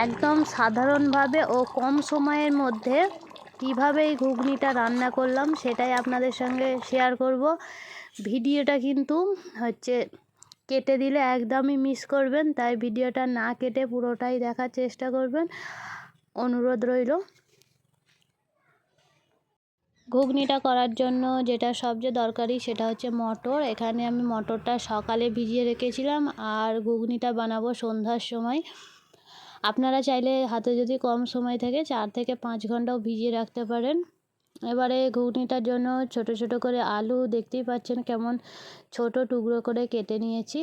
একদম সাধারণভাবে ও কম সময়ের মধ্যে কিভাবে এই ঘুগনিটা রান্না করলাম সেটাই আপনাদের সঙ্গে শেয়ার করব। ভিডিওটা কিন্তু কেটে দিলে একদমই মিস করবেন, তাই ভিডিওটা না কেটে পুরোটাই দেখার চেষ্টা করবেন, অনুরোধ রইল। ঘুগনিটা করার জন্য যেটা সবচেয়ে দরকারি সেটা হচ্ছে মটর। এখানে আমি মটরটা সকালে ভিজিয়ে রেখেছিলাম আর ঘুগনিটা বানাবো সন্ধ্যার সময়। আপনারা চাইলে হাতে যদি কম সময় থাকে 4 থেকে 5 ঘন্টাও ভিজিয়ে রাখতে পারেন। এবারে ঘুগনিটার জন্য ছোট ছোট করে আলু দেখতেই পাচ্ছেন কেমন ছোট টুকরো করে কেটে নিয়েছি।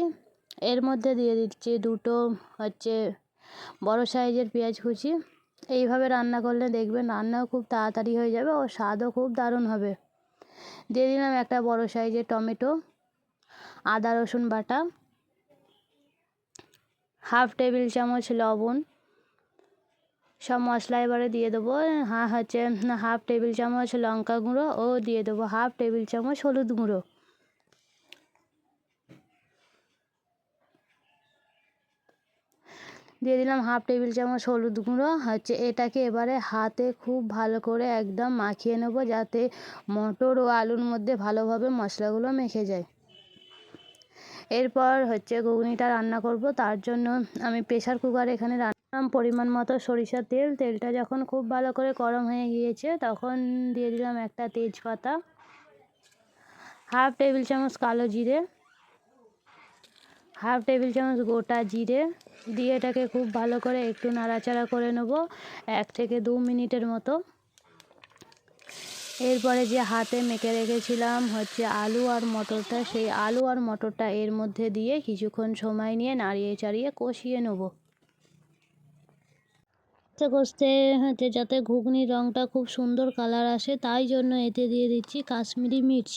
এর মধ্যে দিয়ে দিচ্ছি দুটো বড় সাইজের পেঁয়াজ কুচি। এইভাবে রান্না করলে দেখবেন রান্নাও খুব তাড়াতাড়ি হয়ে যাবে ও স্বাদও খুব দারুণ হবে। দিয়ে দিলাম একটা বড় সাইজের টমেটো, আদা রসুন বাটা, হাফ টেবিল চামচ লবণ, সব মশলা এবারে দিয়ে দেবো। হাফ টেবিল চামচ লঙ্কা গুঁড়ো ও দিয়ে দেবো হাফ টেবিল চামচ হলুদ গুঁড়ো। দিয়ে দিলাম হাফ টেবিল চামচ হলুদ গুঁড়ো। এটাকে এবারে হাতে খুব ভালো করে একদম মাখিয়ে নেবো, যাতে মটর ও আলুর মধ্যে ভালোভাবে মশলাগুলো মেখে যায়। এরপর ঘুগনিটা রান্না করব, তার জন্য আমি প্রেসার কুকারে এখানে পরিমাণ মতো সরিষার তেল। তেলটা যখন খুব ভালো করে গরম হয়ে গিয়েছে তখন দিয়ে দিলাম একটা তেজপাতা, হাফ টেবিল চামচ কালো জিরে, হাফ টেবিল চামচ গোটা জিরে দিয়ে এটাকে খুব ভালো করে একটু নাড়াচাড়া করে নেব 1 থেকে 2 মিনিটের মতো। এরপরে যে হাতে মেখে রেখেছিলাম আলু আর মটরটা, সেই আলু আর মটরটা এর মধ্যে দিয়ে কিছুক্ষণ সময় নিয়ে নাড়িয়ে চাড়িয়ে কষিয়ে নেব। কষতে যাতে ঘুগনির রঙটা খুব সুন্দর কালার আসে, তাই জন্য এতে দিয়ে দিচ্ছি কাশ্মীরি মির্চ।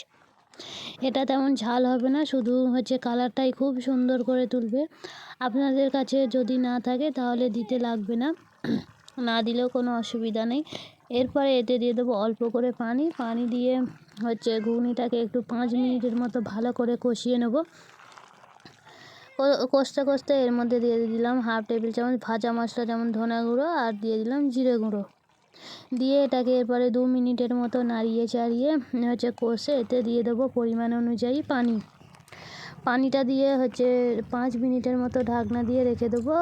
এটা তেমন ঝাল হবে না, শুধু কালারটাই খুব সুন্দর করে তুলবে। আপনাদের কাছে যদি না থাকে তাহলে দিতে লাগবে না, না দিলেও কোনো অসুবিধা নেই। এরপরে এতে দিয়ে দেবো অল্প করে পানি দিয়ে ঘুগনিটাকে একটু 5 মিনিটের মতো ভালো করে কষিয়ে নেব। কষতে কষতে এর মধ্যে দিয়ে দিলাম হাফ টেবিল চামচ ভাজা মশলা, যেমন ধনে গুঁড়ো, আর দিয়ে দিলাম জিরে গুঁড়ো। দিয়ে এটাকে এরপরে 2 মিনিটের মতো নাড়িয়ে চাড়িয়ে কষে এতে দিয়ে দেবো পরিমাণ অনুযায়ী পানিটা দিয়ে 5 মিনিটের মতো ঢাকনা দিয়ে রেখে দেবো।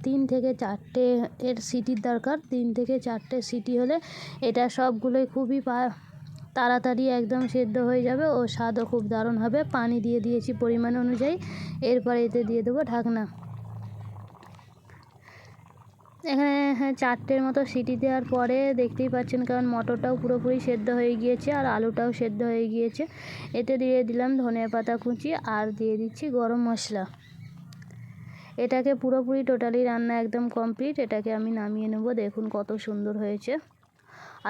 3 থেকে 4টে এর সিটির দরকার। 3 থেকে 4টে সিটি হলে এটা সবগুলোই খুবই তাড়াতাড়ি একদম সেদ্ধ হয়ে যাবে ও স্বাদও খুব দারুণ হবে। পানি দিয়ে দিয়েছি পরিমাণ অনুযায়ী। এরপরে এতে দিয়ে দেবো ঢাকনা। এখানে 4টের মতো সিটি দেওয়ার পরে দেখতেই পাচ্ছেন কারণ মটরটাও পুরোপুরি সেদ্ধ হয়ে গিয়েছে আর আলুটাও সেদ্ধ হয়ে গিয়েছে। এতে দিয়ে দিলাম ধনেপাতা কুচি আর দিয়ে দিচ্ছি গরম মশলা। এটাকে পুরোপুরি টোটালি রান্না একদম কমপ্লিট। এটাকে আমি নামিয়ে নেব। দেখুন কত সুন্দর হয়েছে।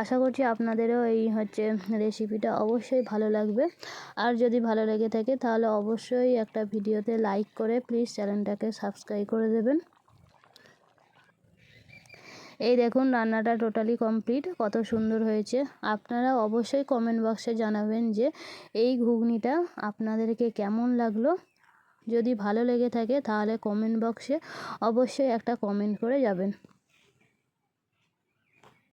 আশা করছি আপনাদেরও এই রেসিপিটা অবশ্যই ভালো লাগবে। আর যদি ভালো লেগে থাকে তাহলে অবশ্যই একটা ভিডিওতে লাইক করে প্লিজ চ্যানেলটাকে সাবস্ক্রাইব করে দেবেন। এই দেখুন রান্নাটা টোটালি কমপ্লিট, কত সুন্দর হয়েছে। আপনারা অবশ্যই কমেন্ট বক্সে জানাবেন যে এই ঘুগনিটা আপনাদেরকে কেমন লাগলো। যদি ভালো লেগে থাকে তাহলে কমেন্ট বক্সে অবশ্যই একটা কমেন্ট করে যাবেন।